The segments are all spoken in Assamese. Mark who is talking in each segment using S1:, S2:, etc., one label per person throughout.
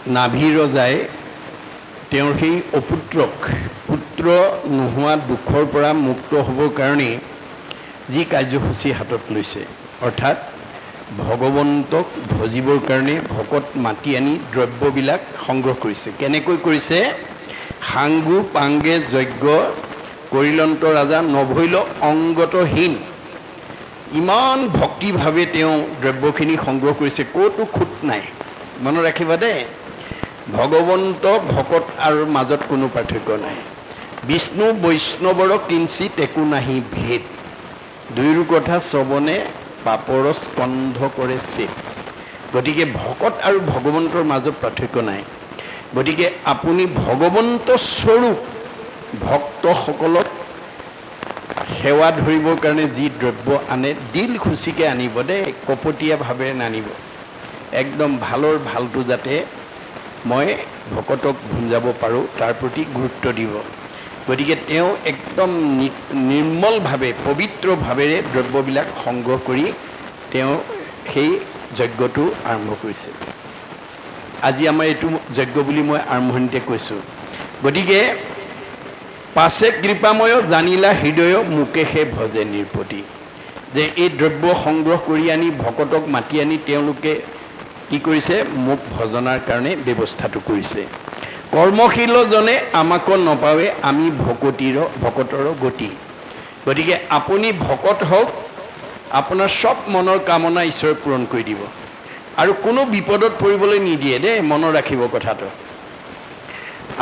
S1: নাভি ৰজাই তেওঁৰ সেই অপুত্ৰক পুত্ৰ নোহোৱা দুখৰ পৰা মুক্ত হ'বৰ কাৰণে যি কাৰ্যসূচী হাতত লৈছে, অৰ্থাৎ ভগৱন্তক ভজিবৰ কাৰণে ভকত মাতি আনি দ্ৰব্যবিলাক সংগ্ৰহ কৰিছে। কেনেকৈ কৰিছে? সাংগু পাংগে যজ্ঞ কৰিলন্ত ৰাজা নভৈল অংগতহীন। ইমান ভক্তিভাৱে তেওঁ দ্ৰব্যখিনি সংগ্ৰহ কৰিছে, ক'তো খুঁত নাই। মনত ৰাখিবা দেই, ভগৱন্ত ভকত আৰু মাজত কোনো পাৰ্থক্য নাই। বিষ্ণু বৈষ্ণৱৰ কিঞ্চিত একো নাহি ভেদ, দুয়ো কথা চবনে পাপৰ স্কন্ধ কৰে চেত। গতিকে ভকত আৰু ভগৱন্তৰ মাজত পাৰ্থক্য নাই। গতিকে আপুনি ভগৱন্ত স্বৰূপ ভক্তসকলক সেৱা ধৰিবৰ কাৰণে যি দ্ৰব্য আনে দিল খুচিকৈ আনিব দেই, কপটীয়াভাৱে নানিব। একদম ভালৰ ভালটো যাতে মই ভকতক ভুঞ্জাব পাৰোঁ তাৰ প্ৰতি গুৰুত্ব দিব। গতিকে তেওঁ একদম নিৰ্মলভাৱে পবিত্ৰভাৱেৰে দ্ৰব্যবিলাক সংগ্ৰহ কৰি তেওঁ সেই যজ্ঞটো আৰম্ভ কৰিছে। আজি আমাৰ এইটো যজ্ঞ বুলি মই আৰম্ভণিতে কৈছোঁ। গতিকে পাছে কৃপাময় জানিলা হৃদয় মুকেশে ভজে নিৰপতি, যে এই দ্ৰব্য সংগ্ৰহ কৰি আনি ভকতক মাতি আনি তেওঁলোকে কি কৰিছে? মোক ভজনাৰ কাৰণে ব্যৱস্থাটো কৰিছে। কৰ্মশীলজনে আমাকো নপাৱে আমি ভকতৰ গতি। গতিকে আপুনি ভকত হওক, আপোনাৰ চব মনৰ কামনা ঈশ্বৰে পূৰণ কৰি দিব আৰু কোনো বিপদত পৰিবলৈ নিদিয়ে দেই, মনত ৰাখিব কথাটো।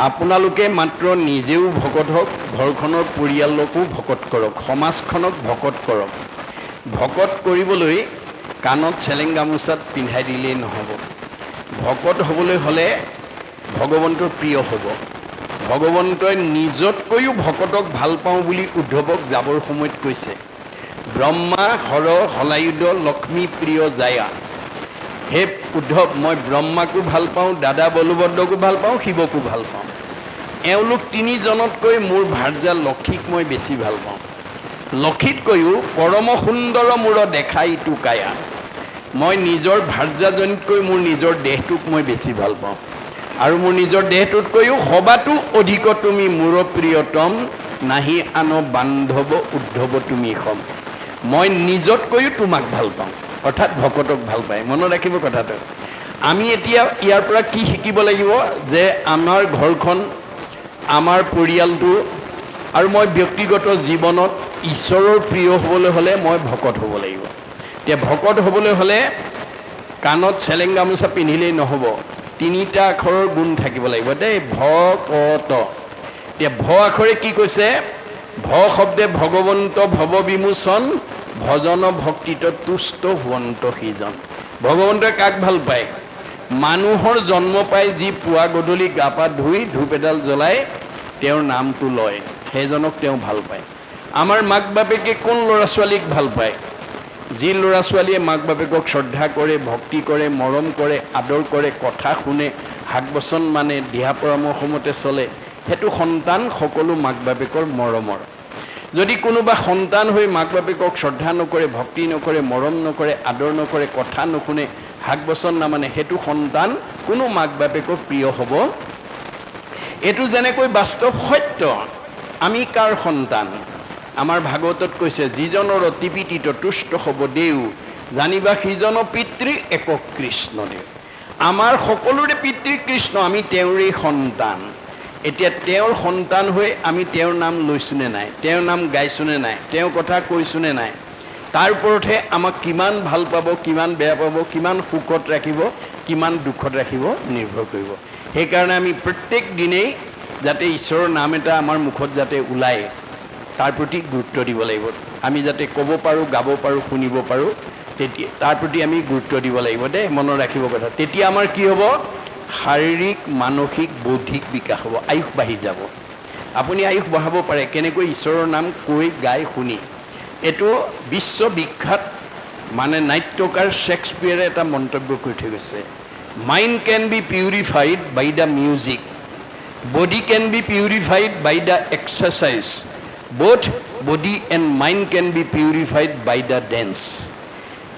S1: আপোনালোকে মাত্ৰ নিজেও ভকত হওক, ঘৰখনৰ পৰিয়ালকো ভকত কৰক, সমাজখনক ভকত কৰক। ভকত কৰিবলৈ কাণত চেলেং গামোচাত পিন্ধাই দিলেই নহ'ব। ভকত হ'বলৈ হ'লে ভগৱন্তৰ প্ৰিয় হ'ব। ভগৱন্তই নিজতকৈও ভকতক ভাল পাওঁ বুলি উদ্ধৱক যাবৰ সময়ত কৈছে, ব্ৰহ্মা হৰ হলায়ুধ লক্ষ্মী প্ৰিয় জায়া। হে উদ্ধৱ, মই ব্ৰহ্মাকো ভাল পাওঁ, দাদা বলভদ্ৰকো ভাল পাওঁ, শিৱকো ভাল পাওঁ। এওঁলোক তিনিজনতকৈ মোৰ ভাৰ্যা লক্ষীক মই বেছি ভাল পাওঁ। লক্ষীতকৈও পৰম সুন্দৰ মূৰ দেখা ইটো কায়া। মই নিজৰ ভাৰ্যাজনীতকৈ মোৰ নিজৰ দেহটোক মই বেছি ভাল পাওঁ আৰু মোৰ নিজৰ দেহটোতকৈও সবাতো অধিক তুমি মোৰ প্ৰিয়তম, নাহি আন বান্ধৱ উদ্ধৱ তুমি সম। মই নিজতকৈও তোমাক ভাল পাওঁ, অৰ্থাৎ ভকতক ভাল পায়। মনত ৰাখিব কথাটো। আমি এতিয়া ইয়াৰ পৰা কি শিকিব লাগিব? যে আমাৰ ঘৰখন, আমাৰ পৰিয়ালটো আৰু মই ব্যক্তিগত জীৱনত ঈশ্বৰৰ প্ৰিয় হ'বলৈ হ'লে মই ভকত হ'ব লাগিব। এতিয়া ভকত হ'বলৈ হ'লে কাণত চেলেং গামোচা পিন্ধিলেই নহ'ব, তিনিটা আখৰৰ গুণ থাকিব লাগিব দেই, ভকত। এতিয়া ভ আখৰে কি কৈছে? ভ শব্দে ভগৱন্ত ভৱ বিমোচন, ভজন ভক্তিত তুষ্ট হোৱন্ত সিজন। ভগৱন্তই কাক ভাল পায়? মানুহৰ জন্ম পাই যি পুৱা গধূলি গা পা ধুই ধূপ এডাল জ্বলাই তেওঁৰ নামটো লয়, সেইজনক তেওঁ ভাল পায়। আমাৰ মাক বাপেকে কোন ল'ৰা ছোৱালীক ভাল পায়? যি ল'ৰা ছোৱালীয়ে মাক বাপেকক শ্ৰদ্ধা কৰে, ভক্তি কৰে, মৰম কৰে, আদৰ কৰে, কথা শুনে, হাক বচন মানে, দিহা পৰামৰ্শমতে চলে, সেইটো সন্তান সকলো মাক বাপেকৰ মৰমৰ। যদি কোনোবা সন্তান হৈ মাক বাপেকক শ্ৰদ্ধা নকৰে, ভক্তি নকৰে, মৰম নকৰে, আদৰ নকৰে, কথা নুশুনে, হাক বচন নামানে, সেইটো সন্তান কোনো মাক বাপেকৰ প্ৰিয় হ'ব? এইটো যেনেকৈ বাস্তৱ সত্য। আমি কাৰ সন্তান? আমাৰ ভাগৱতত কৈছে, যিজনৰ অতি পিতিত তুষ্ট হ'ব দেউ, জানিবা সিজন পিতৃ এক কৃষ্ণ দেৱ। আমাৰ সকলোৰে পিতৃ কৃষ্ণ, আমি তেওঁৰে সন্তান। এতিয়া তেওঁৰ সন্তান হৈ আমি তেওঁৰ নাম লৈছোনে নাই, তেওঁৰ নাম গাইছোনে নাই, তেওঁৰ কথা কৈছোনে নাই, তাৰ ওপৰতহে আমাক কিমান ভাল পাব, কিমান বেয়া পাব, কিমান সুখত ৰাখিব, কিমান দুখত ৰাখিব নিৰ্ভৰ কৰিব। সেইকাৰণে আমি প্ৰত্যেক দিনেই যাতে ঈশ্বৰৰ নাম এটা আমাৰ মুখত যাতে ওলায় তাৰ প্ৰতি গুৰুত্ব দিব লাগিব। আমি যাতে ক'ব পাৰোঁ, গাব পাৰোঁ, শুনিব পাৰোঁ, তেতিয়া তাৰ প্ৰতি আমি গুৰুত্ব দিব লাগিব দেই, মনত ৰাখিব কথা। তেতিয়া আমাৰ কি হ'ব? শাৰীৰিক, মানসিক, বৌদ্ধিক বিকাশ হ'ব, আয়ুস বাঢ়ি যাব। আপুনি আয়ুস বঢ়াব পাৰে কেনেকৈ? ঈশ্বৰৰ নাম কৈ গাই শুনি। এইটো বিশ্ববিখ্যাত মানে নাট্যকাৰ শ্বেক্সপিয়াৰে এটা মন্তব্য কৰি থৈ গৈছে, mind can be purified by the music, body can be purified by the exercise, both body and mind can be purified by the dance.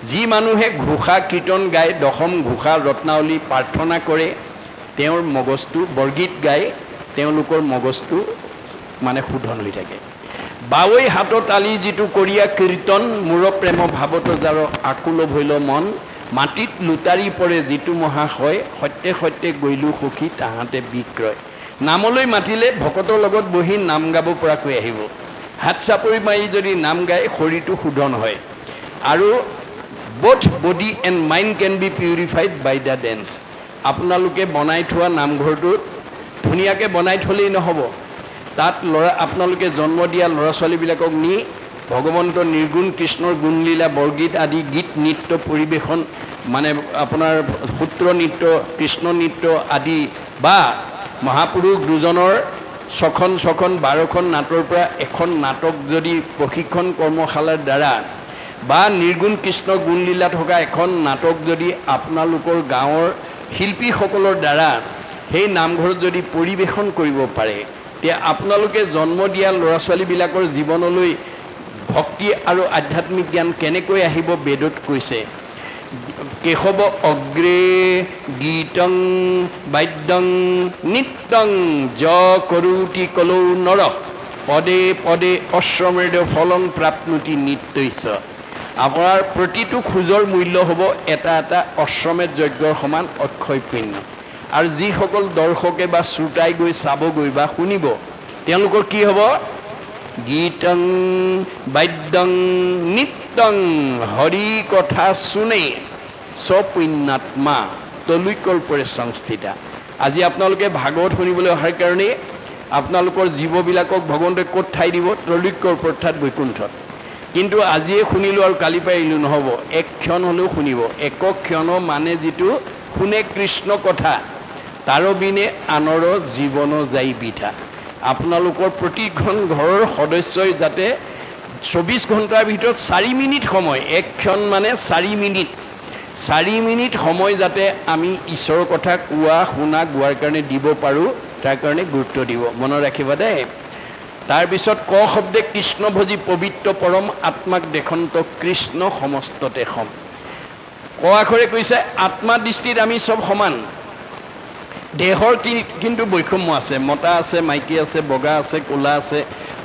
S1: যি মানুহে ঘোষা কীৰ্তন গায়, দশম ঘোষা ৰত্নাৱলী প্ৰাৰ্থনা কৰে, তেওঁৰ মগজটো বৰগীত গাই তেওঁলোকৰ মগজটো মানে শোধন হৈ থাকে। বাৱৈ হাতত আলি যিটো কৰিয়া কীৰ্তন মূৰ প্ৰেম ভাৱত যাৰ আকুল ভৈল মন মাটিত লুটাৰি পৰে যিটো মহাশয় সত্যে সত্যে গৈলো সখী তাহাঁতে বিক্ৰয়। নামলৈ মাতিলে ভকতৰ লগত বহি নাম গাব পৰাকৈ আহিব। হাত চাপৰি মাৰি যদি নাম গায় শৰীৰটো শোধন হয় আৰু both body and mind can be purified by the dance. আপোনালোকে বনাই থোৱা নামঘৰটোত ধুনীয়াকৈ বনাই থ'লেই নহ'ব, তাত আপোনালোকে জন্ম দিয়া ল'ৰা ছোৱালীবিলাকক নি ভগৱন্ত নিৰ্গুণ কৃষ্ণৰ গুণলীলা বৰগীত আদি গীত নৃত্য পৰিৱেশন মানে আপোনাৰ সূত্ৰ নৃত্য কৃষ্ণ নৃত্য আদি বা মহাপুৰুষ দুজনৰ 6খন 12খন নাটৰ পৰা এখন নাটক যদি প্ৰশিক্ষণ কৰ্মশালাৰ দ্বাৰা বা নিৰ্গুণ কৃষ্ণ গুণলীলা থকা এখন নাটক যদি আপোনালোকৰ গাঁৱৰ শিল্পীসকলৰ দ্বাৰা সেই নামঘৰত যদি পৰিৱেশন কৰিব পাৰে, তেতিয়া আপোনালোকে জন্ম দিয়া ল'ৰা ছোৱালীবিলাকৰ জীৱনলৈ ভক্তি আৰু আধ্যাত্মিক জ্ঞান কেনেকৈ আহিব বেদত কৈছে। কেশৱ অগ্ৰে গীতং বাদ্যং নিত্যং য কৰোতি কলৌ নৰ পদে পদে অশ্ৰমেদ ফলং প্ৰাপ্নুতি নিত্যৈছ। আপোনাৰ প্ৰতিটো খোজৰ মূল্য হ'ব এটা এটা অশ্বমেধ যজ্ঞৰ সমান অক্ষয় পুণ্য। আৰু যিসকল দৰ্শকে বা শ্ৰোতাই গৈ চাবগৈ বা শুনিব তেওঁলোকৰ কি হ'ব? গীতং বাদ্যং নিত্যং হৰি কথা শুনে স্বপুণ্যাত্মা তলুকল্পৰে সংস্থিতা। আজি আপোনালোকে ভাগৱত শুনিবলৈ অহাৰ কাৰণে আপোনালোকৰ জীৱবিলাকক ভগৱন্তই ক'ত ঠাই দিব? তলুকল্প অৰ্থাৎ বৈকুণ্ঠত। কিন্তু আজিয়ে শুনিলোঁ আৰু কালি পৰা এৰিলোঁ নহ'ব, এক ক্ষণ হ'লেও শুনিব। একক ক্ষণ মানে যিটো শুনে কৃষ্ণ কথা তাৰ বিনে আনৰ জীৱন যাই বিঠা। আপোনালোকৰ প্ৰতিখন ঘৰৰ সদস্যই যাতে 24 ঘণ্টাৰ ভিতৰত 4 মিনিট সময়, এক ক্ষণ মানে 4 মিনিট, 4 মিনিট সময় যাতে আমি ঈশ্বৰৰ কথা কোৱা শুনা গোৱাৰ কাৰণে দিব পাৰোঁ, তাৰ কাৰণে গুৰুত্ব দিব। মনত ৰাখিবা দেই। তাৰপিছত ক শব্দে কৃষ্ণ ভজি পবিত্ৰ পৰম আত্মাক দেখন্ত কৃষ্ণ সমস্ততে সম। ক আখৰে কৈছে আত্মা দৃষ্টিত আমি চব সমান। দেহৰ কিন্তু বৈষম্য আছে, মতা আছে, মাইকী আছে, বগা আছে, ক'লা আছে,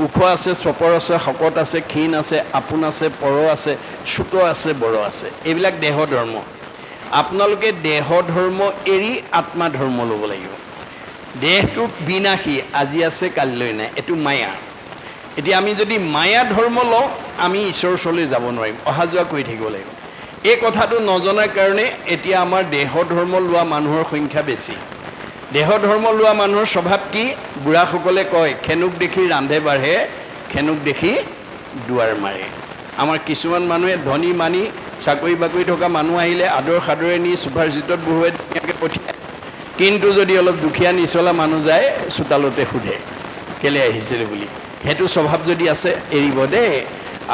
S1: ওখ আছে, চপৰ আছে, শকত আছে, ক্ষীণ আছে, আপোন আছে, পৰ আছে, চোট আছে, বড় আছে। এইবিলাক দেহ ধৰ্ম। আপোনালোকে দেহ ধৰ্ম এৰি আত্মা ধৰ্ম ল'ব লাগিব। দেহটো বিনাশী, আজি আছে কালিলৈ নাই, এইটো মায়া। এতিয়া আমি যদি মায়া ধৰ্ম লওঁ আমি ঈশ্বৰৰ ওচৰলৈ যাব নোৱাৰিম, অহা যোৱা কৰি থাকিব লাগিব। এই কথাটো নজনাৰ কাৰণে এতিয়া আমাৰ দেহ ধৰ্ম লোৱা মানুহৰ সংখ্যা বেছি। দেহ ধৰ্ম লোৱা মানুহৰ স্বভাৱ কি? বুঢ়াসকলে কয় খেনুক দেখি ৰান্ধে বাঢ়ে, খেনুক দেখি দুৱাৰ মাৰে। আমাৰ কিছুমান মানুহে ধনী মানি চাকৰি বাকৰি থকা মানুহ আহিলে আদৰ সাদৰে নি চোফাৰ চিটত বহুৱাই ধুনীয়াকৈ পঠিয়ায়। কিন্তু যদি অলপ দুখীয়া নিচলা মানুহ যায় চোতালতে সোধে কেলে আহিছিলে বুলি। সেইটো স্বভাৱ যদি আছে এৰিব দেই।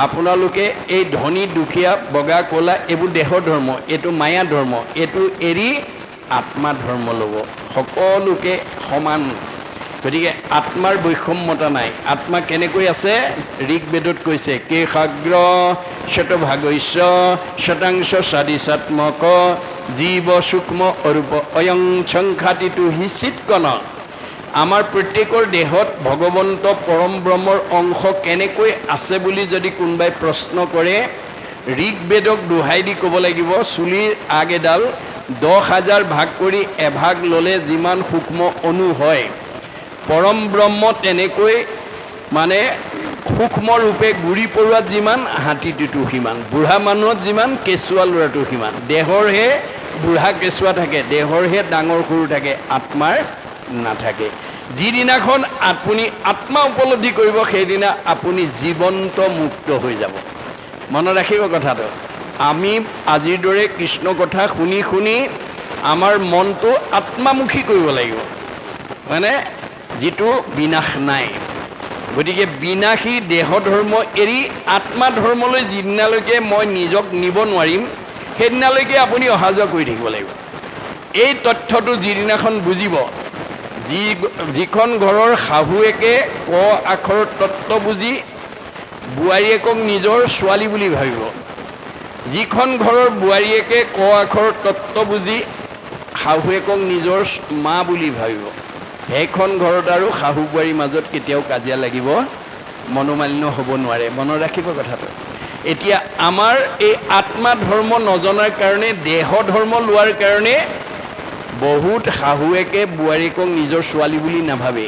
S1: আপোনালোকে এই ধনী দুখীয়া বগা ক'লা এইবোৰ দেহ ধৰ্ম, এইটো মায়া ধৰ্ম, এইটো এৰি আত্মা ধৰ্ম ল'ব। সকলোকে সমান, গতিকে আত্মাৰ বৈষম্যতা নাই। আত্মা কেনেকৈ আছে? ঋগ্বেদত কৈছে কেশাগ্ৰ শতভাগস্য শতাংশ সাদিশাত্মক জীৱ সূক্ষ্ম অৰূপ অয়ং সংখ্যাতিটো হিচিৎকণ। আমাৰ প্ৰত্যেকৰ দেহত ভগৱন্ত পৰম ব্ৰহ্মৰ অংশ কেনেকৈ আছে বুলি যদি কোনোবাই প্ৰশ্ন কৰে ঋগ্বেদক দোহাই দি ক'ব লাগিব চুলিৰ আগ এডাল 10,000 ভাগ কৰি এভাগ ল'লে যিমান সূক্ষ্ম অণু হয়, পৰম ব্ৰহ্ম তেনেকৈ মানে সূক্ষ্ম ৰূপে গুৰি পৰুৱাত যিমান হাতীটোতো সিমান, বুঢ়া মানুহত যিমান কেঁচুৱা ল'ৰাটো সিমান। দেহৰহে বুঢ়া কেঁচুৱা থাকে, দেহৰহে ডাঙৰ সৰু থাকে, আত্মাৰ নাথাকে। যিদিনাখন আপুনি আত্মা উপলব্ধি কৰিব সেইদিনা আপুনি জীৱন্ত মুক্ত হৈ যাব। মনত ৰাখিব কথাটো। আমি আজিৰ দৰে কৃষ্ণ কথা শুনি শুনি আমাৰ মনটো আত্মামুখী কৰিব লাগিব, মানে যিটো বিনাশ নাই। গতিকে বিনাশী দেহ ধৰ্ম এৰি আত্মা ধৰ্মলৈ যিদিনালৈকে মই নিজক নিব নোৱাৰিম সেইদিনালৈকে আপুনি অহা যোৱা কৰি থাকিব লাগিব। এই তথ্যটো যিদিনাখন বুজিব, যিখন ঘৰৰ শাহুৱেকে ক আখৰৰ তত্ত্ব বুজি বোৱাৰীয়েকক নিজৰ ছোৱালী বুলি ভাবিব, যিখন ঘৰৰ বোৱাৰীয়েকে ক আখৰৰ তত্ত্ব বুজি শাহুৱেকক নিজৰ মা বুলি ভাবিব। সেইখন ঘৰত আৰু শাহু বোৱাৰীৰ মাজত কেতিয়াও কাজিয়া লাগিব মনোমালিন্য হ'ব নোৱাৰে। মনত ৰাখিব কথাটো। এতিয়া আমাৰ এই আত্মা ধৰ্ম নজনাৰ কাৰণে, দেহ ধৰ্ম লোৱাৰ কাৰণে বহুত শাহুৱেকে বোৱাৰীকক নিজৰ ছোৱালী বুলি নাভাবে,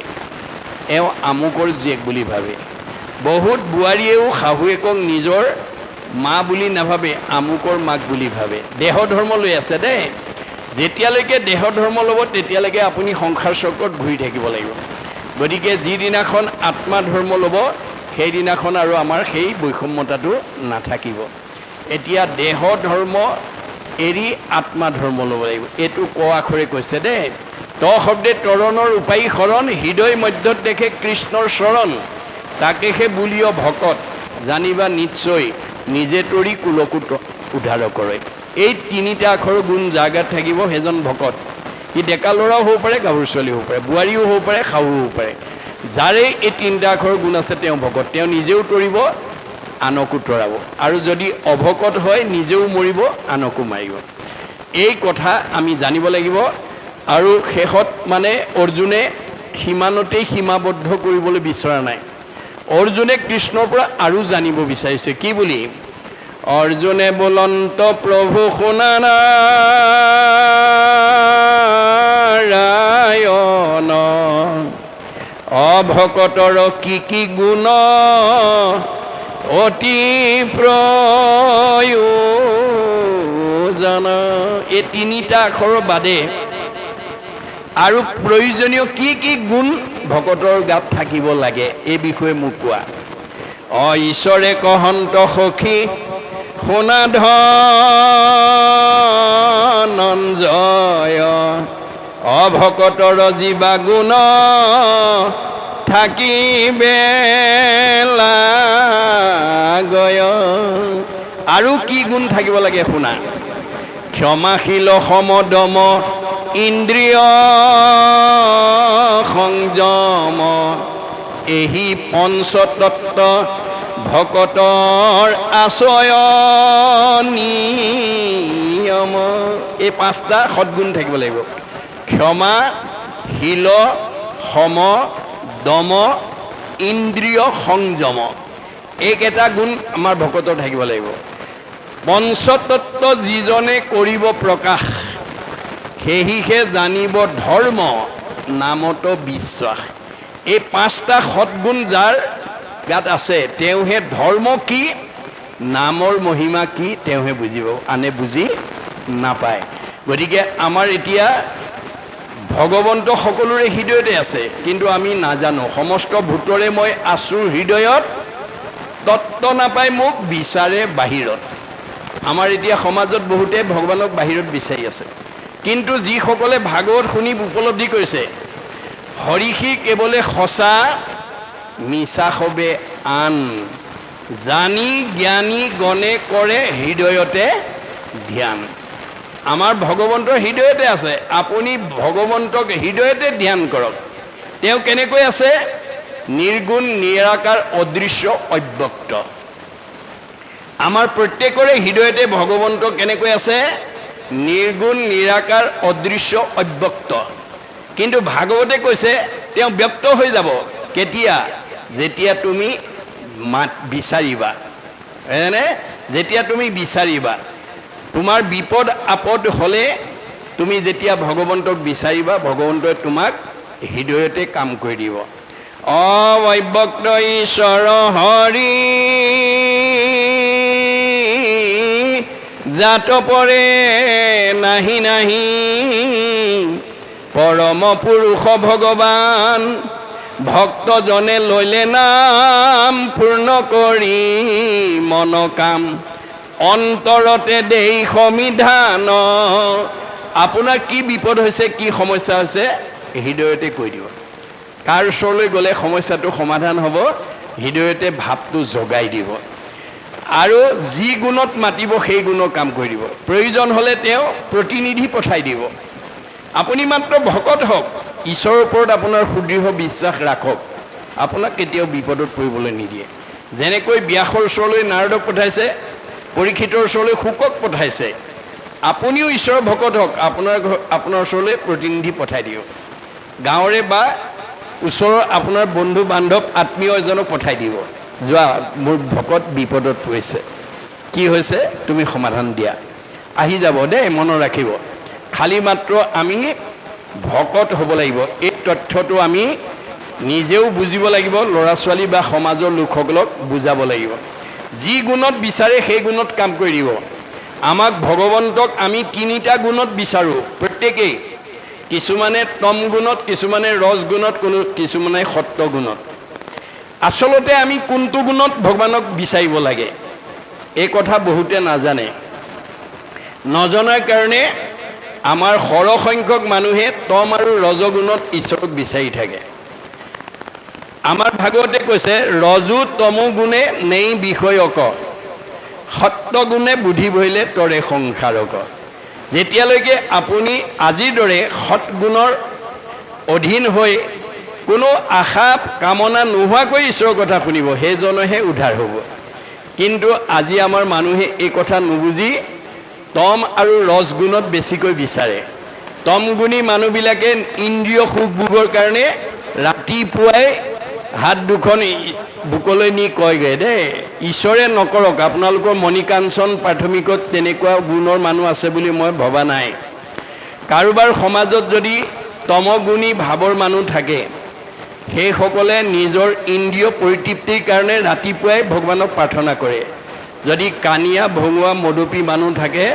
S1: এওঁ আমুকৰ জীয়েক বুলি ভাবে। বহুত বোৱাৰীয়েও শাহুৱেকক নিজৰ মা বুলি নাভাবে, আমুকৰ মাক বুলি ভাবে। দেহ ধৰ্ম লৈ আছে দেই। যেতিয়ালৈকে দেহ ধৰ্ম ল'ব তেতিয়ালৈকে আপুনি সংসাৰ চক্ৰত ঘূৰি থাকিব লাগিব। গতিকে যিদিনাখন আত্মা ধৰ্ম ল'ব সেইদিনাখন আৰু আমাৰ সেই বৈষম্যতাটো নাথাকিব। এতিয়া দেহ ধৰ্ম এৰি আত্মা ধৰ্ম ল'ব লাগিব। এইটো ক আখৰে কৈছে দেই। ত শব্দে তৰণৰ উপায়ী শৰণ, হৃদয় মধ্যত দেখে কৃষ্ণৰ চৰণ, তাকেহে বুলিও ভকত, জানিবা নিশ্চয় নিজে তৰি কুলকো উদ্ধাৰ কৰে। এই তিনিটা আখৰ গুণ জাগাত থাকিব সেইজন ভকত। সি ডেকা ল'ৰাও হ'ব পাৰে, গাভৰু ছোৱালী হ'ব পাৰে, বোৱাৰীও হ'ব পাৰে, শাহু হ'ব পাৰে। যাৰে এই তিনিটা আখৰ গুণ আছে তেওঁ ভকত। তেওঁ নিজেও তৰিব, আনকো তৰাব। আৰু যদি অভকত হয় নিজেও মৰিব, আনকো মাৰিব। এই কথা আমি জানিব লাগিব। আৰু শেষত মানে অৰ্জুনে সিমানতেই সীমাবদ্ধ কৰিবলৈ বিচৰা নাই। অৰ্জুনে কৃষ্ণৰ পৰা আৰু জানিব বিচাৰিছে। কি বুলি? অৰ্জুনে বোলন্ত প্ৰভু শুনা নাৰায়ণ, অভকতৰ কি কি গুণ অতি প্ৰয়োজন। এই তিনিটা আখৰৰ বাদে আৰু প্ৰয়োজনীয় কি কি গুণ ভকতৰ গাত থাকিব লাগে এই বিষয়ে মোক কোৱা। ঈশ্বৰে কহন্ত সখী শুনা ধনঞ্জয়, অভকতৰ জীৱা গুণ থাকিবে লাগয়। আৰু কি গুণ থাকিব লাগে শুনা। ক্ষমাশীল সমদম ইন্দ্ৰিয় সংযম, এহি পঞ্চতত্ত্ব ভকতৰ আচয়নিয়ম। এই পাঁচটা সদ্গুণ থাকিব লাগিব। ক্ষমা, শীল, সম, দম, ইন্দ্ৰিয় সংযম। এইকেইটা গুণ আমাৰ ভকতৰ থাকিব লাগিব। পঞ্চতত্ত্ব যিজনে কৰিব প্ৰকাশ, সেহিহে জানিব ধৰ্ম, নামত বিশ্বাস। এই পাঁচটা সদ্গুণ যাৰ গাত আছে তেওঁহে ধৰ্ম কি, নামৰ মহিমা কি তেওঁহে বুজিব, আনে বুজি নাপায়। গতিকে আমাৰ এতিয়া ভগৱন্ত সকলোৰে হৃদয়তে আছে, কিন্তু আমি নাজানো। সমস্ত ভূতৰে মই আছো হৃদয়ত, তত্ত্ব নাপায় মোক বিচাৰে বাহিৰত। আমাৰ এতিয়া সমাজত বহুতে ভগৱানক বাহিৰত বিচাৰি আছে, কিন্তু যিসকলে ভাগৱত শুনি উপলব্ধি কৰিছে হৰিষী কেৱলে সঁচা, মিছা সবে আন, জানি জ্ঞানী গণে কৰে হৃদয়তে ধ্যান। আমাৰ ভগৱন্তৰ হৃদয়তে আছে। আপুনি ভগৱন্তক হৃদয়তে ধ্যান কৰক। তেওঁ কেনেকৈ আছে? নিৰ্গুণ, নিৰাকাৰ, অদৃশ্য, অব্যক্ত। আমাৰ প্ৰত্যেকৰে হৃদয়তে ভগৱন্ত কেনেকৈ আছে? নিৰ্গুণ, নিৰাকাৰ, অদৃশ্য, অব্যক্ত। কিন্তু ভাগৱতে কৈছে তেওঁ ব্যক্ত হৈ যাব কেতিয়া? যেতিয়া তুমি বিচাৰিবা। যেতিয়া তুমি বিচাৰিবা, তোমাৰ বিপদ আপদ হ'লে তুমি যেতিয়া ভগৱন্তক বিচাৰিবা, ভগৱন্তই তোমাক হৃদয়তে কাম কৰি দিব। অব্যক্ত ঈশ্বৰ হৰি জাত পৰে নাহি নাহি, পৰম পুৰুষ ভগৱান ভক্তজনে লইলে নাম, পূৰ্ণ কৰি মন কাম অন্তৰতে দেই সমিধান। আপোনাৰ কি বিপদ হৈছে, কি সমস্যা হৈছে, হৃদয়তে কৈ দিব। কাৰ ওচৰলৈ গ'লে সমস্যাটো সমাধান হ'ব? হৃদয়তে ভাৱটো জগাই দিব। আৰু যি গুণত মাতিব সেই গুণৰ কাম কৰি দিব। প্ৰয়োজন হ'লে তেওঁ প্ৰতিনিধি পঠাই দিব। আপুনি মাত্ৰ ভকত হওক, ঈশ্বৰৰ ওপৰত আপোনাৰ সুদৃঢ় বিশ্বাস ৰাখক, আপোনাক কেতিয়াও বিপদত পৰিবলৈ নিদিয়ে। যেনেকৈ ব্যাসৰ ওচৰলৈ নাৰদক পঠাইছে, পৰীক্ষিতৰ ওচৰলৈ শুকক পঠাইছে, আপুনিও ঈশ্বৰৰ ভকত হওক, আপোনাৰ ওচৰলৈ প্ৰতিনিধি পঠাই দিয়ক, গাঁৱৰে বা ওচৰৰ আপোনাৰ বন্ধু বান্ধৱ আত্মীয় এজনক পঠাই দিব, যোৱা মোৰ ভকত বিপদত পৰিছে, কি হৈছে তুমি সমাধান দিয়া, আহি যাব দেই, মনত ৰাখিব। খালি মাত্ৰ আমি ভকত হ'ব লাগিব, এই তথ্যটো আমি নিজেও বুজিব লাগিব, ল'ৰা ছোৱালী বা সমাজৰ লোকসকলক বুজাব লাগিব। যি গুণত বিচাৰে সেই গুণত কাম কৰি দিব। আমাক ভগৱন্তক আমি তিনিটা গুণত বিচাৰোঁ প্ৰত্যেকেই, কিছুমানে তম গুণত, কিছুমানে ৰজ গুণত, কিছুমানে সত্য গুণত। আচলতে আমি কোনটো গুণত ভগৱানক বিচাৰিব লাগে এই কথা বহুতে নাজানে। নজনাৰ কাৰণে আমাৰ সৰহসংখ্যক মানুহে তম আৰু ৰজগুণত ঈশ্বৰক বিচাৰি থাকে। আমাৰ ভাগৱতে কৈছে ৰজু তমু গুণে নেই বিষয়ক, সত্য গুণে বুদ্ধি ভৰিলে তৰে সংসাৰক। যেতিয়ালৈকে আপুনি আজিৰ দৰে সৎগুণৰ অধীন হৈ কোনো আশা কামনা নোহোৱাকৈ ঈশ্বৰৰ কথা শুনিব, সেইজনেহে উদ্ধাৰ হ'ব। কিন্তু আজি আমাৰ মানুহে এই কথা নুবুজি তম আৰু ৰজগুণত বেছিকৈ বিচাৰে। তমগুণী মানুহবিলাকে ইন্দ্ৰিয় সুখভোগৰ কাৰণে ৰাতিপুৱাই হাত দুখন বুকলৈ নি কয়গৈ দেই, ঈশ্বৰে নকৰক, আপোনালোকৰ মণিকাঞ্চন প্ৰাথমিকত তেনেকুৱা গুণৰ মানুহ আছে বুলি মই ভবা নাই। কাৰোবাৰ সমাজত যদি তমগুণী ভাৱৰ মানুহ থাকে, সেইসকলে নিজৰ ইন্দ্ৰিয় পৰিতৃপ্তিৰ কাৰণে ৰাতিপুৱাই ভগৱানক প্ৰাৰ্থনা কৰে। যদি কানিয়া ভঙুৱা মদপী মানুহ থাকে,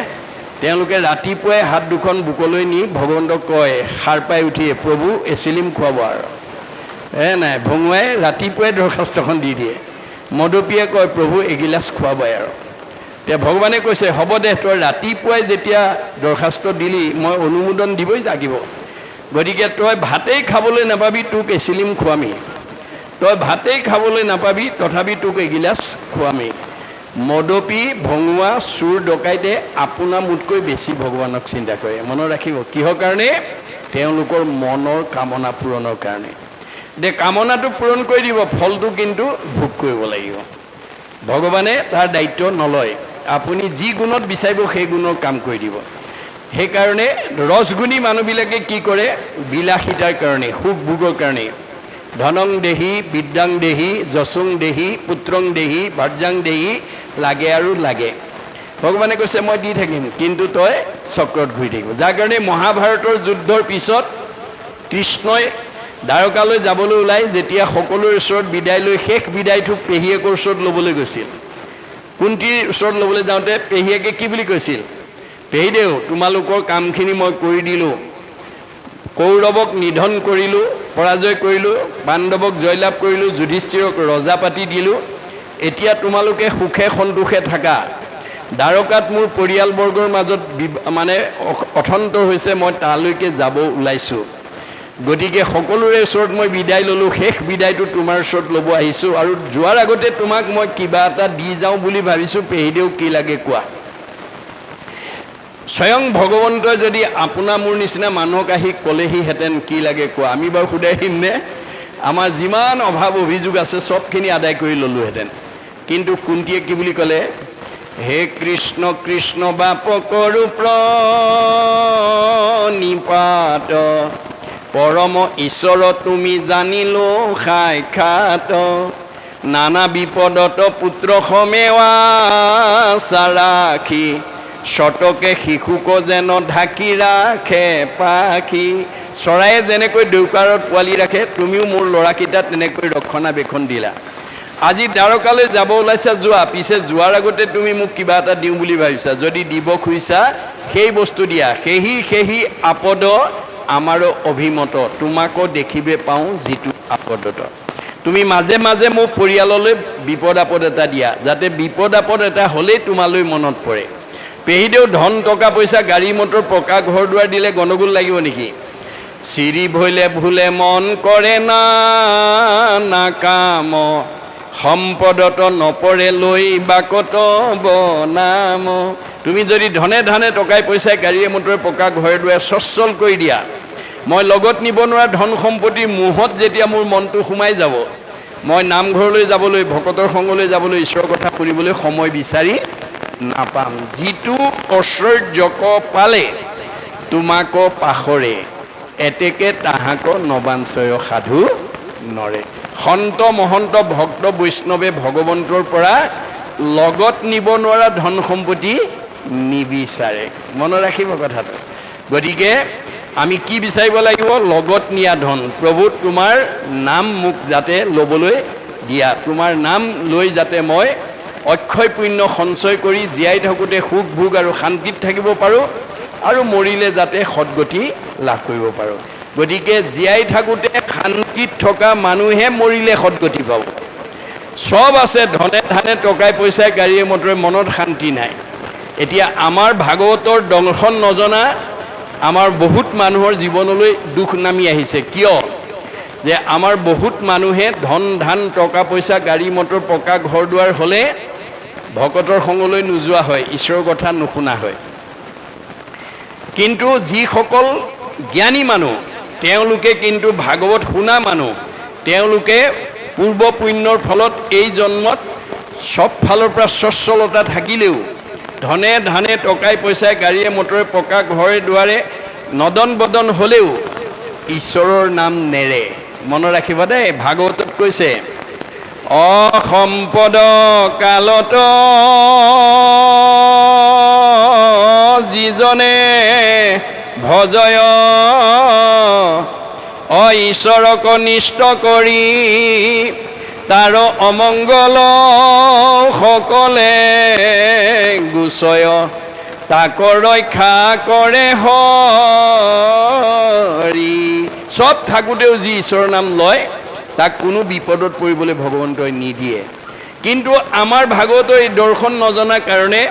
S1: তেওঁলোকে ৰাতিপুৱাই হাত দুখন বুকলৈ নি ভগৱন্তক কয়, সাৰ পাই উঠিয়ে প্ৰভু এচিলিম খুৱাব আৰু নাই, ভঙুৱাই ৰাতিপুৱাই দৰখাস্তখন দি দিয়ে, মদপীয়ে কয় প্ৰভু এগিলাচ খুৱাবই আৰু। এতিয়া ভগৱানে কৈছে হ'ব দে, তই ৰাতিপুৱাই যেতিয়া দৰখাস্ত দিলি মই অনুমোদন দিবই লাগিব, গতিকে তই ভাতেই খাবলৈ নাপাবি, তোক এচিলিম খুৱামি, তই ভাতেই খাবলৈ নাপাবি তথাপি তোক এগিলাচ খুৱামি। মদপী ভঙুৱা চোৰ ডকাইতে আপোনাৰ মোতকৈ বেছি ভগৱানক চিন্তা কৰে, মনত ৰাখিব। কিহৰ কাৰণে? তেওঁলোকৰ মনৰ কামনা পূৰণৰ কাৰণে। দে কামনাটো পূৰণ কৰি দিব, ফলটো কিন্তু ভোগ কৰিব লাগিব। ভগৱানে তাৰ দায়িত্ব নলয়, আপুনি যি গুণত বিচাৰিব সেই গুণৰ কাম কৰি দিব। সেইকাৰণে ৰজগুণী মানুহবিলাকে কি কৰে? বিলাসিতাৰ কাৰণে, সুখ ভোগৰ কাৰণে, ধনং দেহি বিদ্যাং দেহি যশং দেহি পুত্ৰং দেহি ভাৰ্যাং দেহি, লাগে আৰু লাগে। ভগৱানে কৈছে মই দি থাকিম, কিন্তু তই চক্ৰত ঘূৰি থাকিব। যাৰ কাৰণে মহাভাৰতৰ যুদ্ধৰ পিছত কৃষ্ণই দ্বাৰকালৈ যাবলৈ ওলাই যেতিয়া সকলোৰে ওচৰত বিদায় লৈ শেষ বিদায়টো পেহীয়েকৰ ওচৰত ল'বলৈ গৈছিল, কুন্তীৰ ওচৰত ল'বলৈ যাওঁতে পেহীয়েকে কি বুলি কৈছিল? পেহীদেউ তোমালোকৰ কামখিনি মই কৰি দিলোঁ, কৌৰৱক নিধন কৰিলোঁ, পৰাজয় কৰিলোঁ, পাণ্ডৱক জয়লাভ কৰিলোঁ, যুধিষ্ঠিৰক ৰজা পাতি দিলোঁ, এতিয়া তোমালোকে সুখে সন্তোষে থাকা। দ্বাৰকাত মোৰ পৰিয়ালবৰ্গৰ মাজত মানে অথন্তৰ হৈছে, মই তালৈকে যাব ওলাইছোঁ, গতিকে সকলোৰে ওচৰত মই বিদায় ল'লোঁ, শেষ বিদায়টো তোমাৰ ওচৰত ল'ব আহিছোঁ, আৰু যোৱাৰ আগতে তোমাক মই কিবা এটা দি যাওঁ বুলি ভাবিছোঁ, পেহীদেউ কি লাগে কোৱা। স্বয়ং ভগৱন্তই যদি আপোনাৰ মোৰ নিচিনা মানুহক আহি ক'লেহিহেঁতেন কি লাগে কোৱা, আমি বাৰু সোধাই দিমনে? আমাৰ যিমান অভাৱ অভিযোগ আছে চবখিনি আদায় কৰি ল'লোহেঁতেন। কিন্তু কুন্তীয়ে কি বুলি ক'লে? হে কৃষ্ণ কৃষ্ণ বাপকৰ প্ৰণিপাত, পৰম ঈশ্বৰ তুমি জানিলো সাক্ষাৎ, নানা বিপদত পুত্ৰ সমেৱা চাৰাখি, শতকে শিশুক যেন ঢাকি ৰাখে পাখি। চৰায়ে যেনেকৈ দেউকাৰত পোৱালি ৰাখে, তুমিও মোৰ ল'ৰাকেইটা তেনেকৈ ৰক্ষণাবেক্ষণ দিলা। আজি দ্বাৰকালৈ যাব ওলাইছা, যোৱা, পিছে যোৱাৰ আগতে তুমি মোক কিবা এটা দিওঁ বুলি ভাবিছা, যদি দিব খুজিছা সেই বস্তু দিয়া। সেহি আপদ আমাৰো অভিমত, তোমাকো দেখিবে পাওঁ যিটো আপদত। তুমি মাজে মাজে মোৰ পৰিয়াললৈ বিপদ আপদ এটা দিয়া, যাতে বিপদ আপদ এটা হ'লেই তোমালৈ মনত পৰে। পেহীদেউ ধন টকা পইচা গাড়ী মটৰ পকা ঘৰ দুৱাৰ দিলে গণ্ডগোল লাগিব নেকি? চিৰি ভৈলে ভুলে মন কৰে না কাম, সম্পদত নপৰে লৈ বাকত বনাম। তুমি যদি ধনে ধানে টকাই পইচাই গাড়ীয়ে মটৰে পকা ঘৰে দুৱাৰে সচ্ছল কৰি দিয়া, মই লগত নিব নোৱাৰা ধন সম্পত্তিৰ মোহত যেতিয়া মোৰ মনটো সোমাই যাব, মই নামঘৰলৈ যাবলৈ, ভকতৰ সংগলৈ যাবলৈ, ঈশ্বৰৰ কথা শুনিবলৈ সময় বিচাৰি নাপাম। যিটো ঐশ্বৰ্যক পালে তোমাক পাহৰে, এতেকে তাহাক নবাঞ্চয় সাধু নৰে। সন্ত মহন্ত ভক্ত বৈষ্ণৱে ভগৱন্তৰ পৰা লগত নিব নোৱাৰা ধন সম্পত্তি নিবিচাৰে। মনত ৰাখিব কথাটো। গতিকে আমি কি বিচাৰিব লাগিব? লগত নিয়া ধন। প্ৰভু তোমাৰ নাম মোক যাতে ল'বলৈ দিয়া, তোমাৰ নাম লৈ যাতে মই অক্ষয় পুণ্য সঞ্চয় কৰি জীয়াই থাকোঁতে সুখ ভোগ আৰু শান্তিত থাকিব পাৰোঁ, আৰু মৰিলে যাতে সদগতি লাভ কৰিব পাৰোঁ। গতিকে জীয়াই থাকোঁতে শান্তিত থকা মানুহে মৰিলে সদগতি পাব। চব আছে, ধনে ধানে টকাই পইচাই গাড়ীয়ে মটৰে, মনত শান্তি নাই। এতিয়া আমাৰ ভাগৱতৰ দৰ্শন নজনা আমাৰ বহুত মানুহৰ জীৱনলৈ দুখ নামি আহিছে। কিয়? যে আমাৰ বহুত মানুহে ধন ধান টকা পইচা গাড়ী মটৰ পকা ঘৰ দুৱাৰ হ'লে ভকতৰ সংগলৈ নোযোৱা হয়, ঈশ্বৰৰ কথা নুশুনা হয়। কিন্তু যিসকল জ্ঞানী মানুহ তেওঁলোকে কিন্তু ভাগৱত শুনা মানুহ, তেওঁলোকে পূৰ্ব পুণ্যৰ ফলত এই জন্মত সব ফালৰ পৰা স্বচ্ছলতা থাকিলেও ধনে ধানে টকাই পইচাই গাড়ীয়ে মটৰে পকা ঘৰে দুৱাৰে নদন বদন হ'লেও ঈশ্বৰৰ নাম নেৰে। মনত ৰাখিবা দেই। ভাগৱতত কৈছে, অসম্পদ কালত যিজনে ভজয় ঈশ্বৰক নিষ্ঠ কৰি, তাৰ অমংগল সকলে গুচয়, তাক ৰক্ষা কৰে হৰি। চব থাকোঁতেও যি ঈশ্বৰৰ নাম লয় তাক কোনো বিপদত পৰিবলৈ ভগৱন্তই নিদিয়ে। কিন্তু আমাৰ ভাগৱতৰ এই দৰ্শন নজনাৰ কাৰণে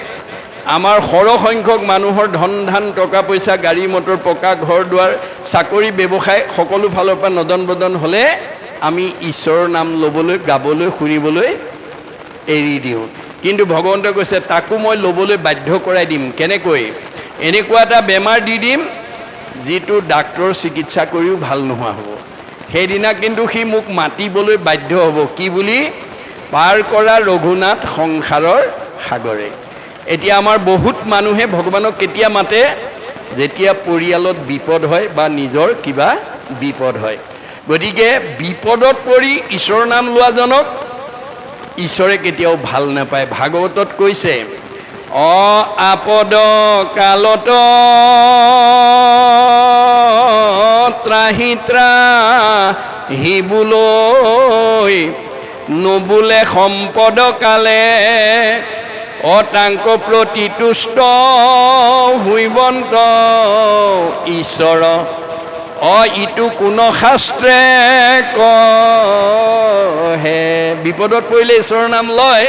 S1: আমাৰ সৰহসংখ্যক মানুহৰ ধন ধান টকা পইচা গাড়ী মটৰ পকা ঘৰ দুৱাৰ চাকৰি ব্যৱসায় সকলো ফালৰ পৰা নদন বদন হ'লে আমি ঈশ্বৰৰ নাম ল'বলৈ গাবলৈ শুনিবলৈ এৰি দিওঁ। কিন্তু ভগৱন্তই কৈছে তাকো মই ল'বলৈ বাধ্য কৰাই দিম। কেনেকৈ? এনেকুৱা এটা বেমাৰ দি দিম যিটো ডাক্তৰ চিকিৎসা কৰিও ভাল নোহোৱা হ'ব। সেইদিনা কিন্তু সি মোক মাতিবলৈ বাধ্য হ'ব। কি বুলি? পাৰ কৰা ৰঘুনাথ সংসাৰৰ সাগৰে। এতিয়া আমাৰ বহুত মানুহে ভগৱানক কেতিয়া মাতে? যেতিয়া পৰিয়ালত বিপদ হয় বা নিজৰ কিবা বিপদ হয়। গতিকে বিপদত পৰি ঈশ্বৰৰ নাম লোৱাজনক ঈশ্বৰে কেতিয়াও ভাল নাপায়। ভাগৱতত কৈছে, আপদ কালত ত্ৰাহি ত্ৰাহিবলৈ, নোবোলে সম্পদ কালে অতাংক প্ৰতি তুষ্ট হৈবন্ত ঈশ্বৰ। ইটো কোন শাস্ত্ৰে কহে। বিপদত পৰিলে ঈশ্বৰৰ নাম লয়,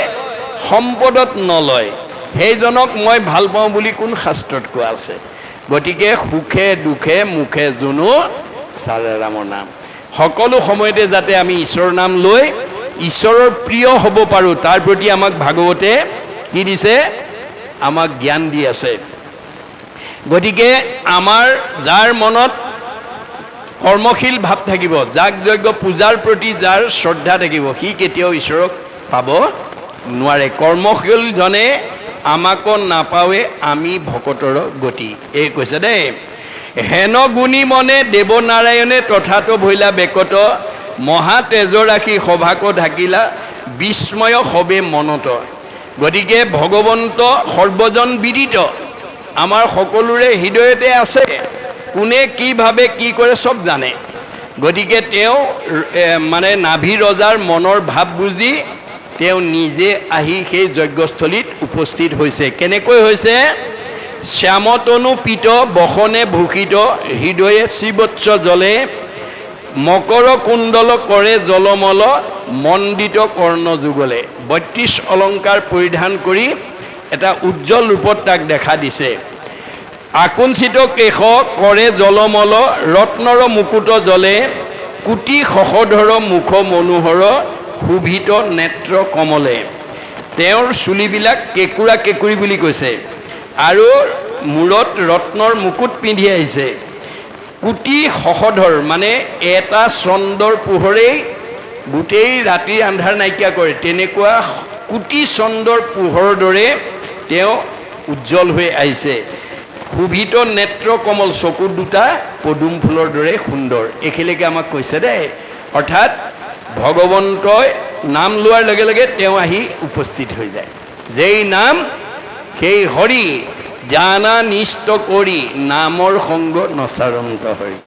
S1: সম্পদত নলয়। সেইজনক মই ভাল পাওঁ বুলি কোন শাস্ত্ৰত কোৱা আছে? গতিকে সুখে দুখে মুখে জুনো চাৰে ৰামৰ নাম। সকলো সময়তে যাতে আমি ঈশ্বৰৰ নাম লৈ ঈশ্বৰৰ প্ৰিয় হ'ব পাৰোঁ, তাৰ প্ৰতি আমাক ভাগৱতে কি দিছে? আমাক জ্ঞান দি আছে। গতিকে আমাৰ যাৰ মনত কৰ্মশীল ভাৱ থাকিব, যাগ যজ্ঞ পূজাৰ প্ৰতি যাৰ শ্ৰদ্ধা থাকিব, সি কেতিয়াও ঈশ্বৰক পাব নোৱাৰে। কৰ্মশীলজনে আমাকো নাপাৱে আমি ভকতৰ গতি। এই কৈছে দেই, হেন গুণী মনে দেৱনাৰায়ণে তথাতো ভৈলা বেকত, মহা তেজ ৰাখি সভাক ঢাকিলা, বিস্ময় সবে মনত। গতিকে ভগৱন্ত সৰ্বজন বিদিত, আমাৰ সকলোৰে হৃদয়তে আছে। কোনে কি ভাবে কি কৰে চব জানে। গতিকে তেওঁ মানে নাভি ৰজাৰ মনৰ ভাৱ বুজি তেওঁ নিজে আহি সেই যজ্ঞস্থলীত উপস্থিত হৈছে। কেনেকৈ হৈছে? শ্যামতনু পীত বসনে ভূষিত, হৃদয়ে শ্ৰীবৎস জলে, মকৰ কুণ্ডল কৰে জলমল, মণ্ডিত কৰ্ণ যুগলে। ৩২ অলংকাৰ পৰিধান কৰি এটা উজ্জ্বল ৰূপত তাক দেখা দিছে। আকুঞ্চিত কেশ কৰে জলমল, ৰত্নৰ মুকুট জলে, কোটি শশধৰ মুখ মনোহৰ, শোভিত নেত্ৰ কমলে। তেওঁৰ চুলিবিলাক কেঁকুৰা কেঁকুৰি বুলি কৈছে, আৰু মূৰত ৰত্নৰ মুকুট পিন্ধি আহিছে। কোটি শশধৰ মানে এটা চন্দ্ৰৰ পোহৰেই গোটেই ৰাতিৰ আন্ধাৰ নাইকিয়া কৰে, তেনেকুৱা কোটি চন্দ্ৰৰ পোহৰৰ দৰে তেওঁ উজ্জ্বল হৈ আহিছে। শোভিত নেত্ৰ কমল, চকু দুটা পদুম ফুলৰ দৰে সুন্দৰ, এইখিনিকে আমাক কৈছে দেই। অৰ্থাৎ ভগৱন্তই নাম লোৱাৰ লগে লগে তেওঁ আহি উপস্থিত হৈ যায়। যেই নাম সেই হৰি, জানা নিষ্ট কৰি নামৰ সংগ নচাৰন্ত হৰি।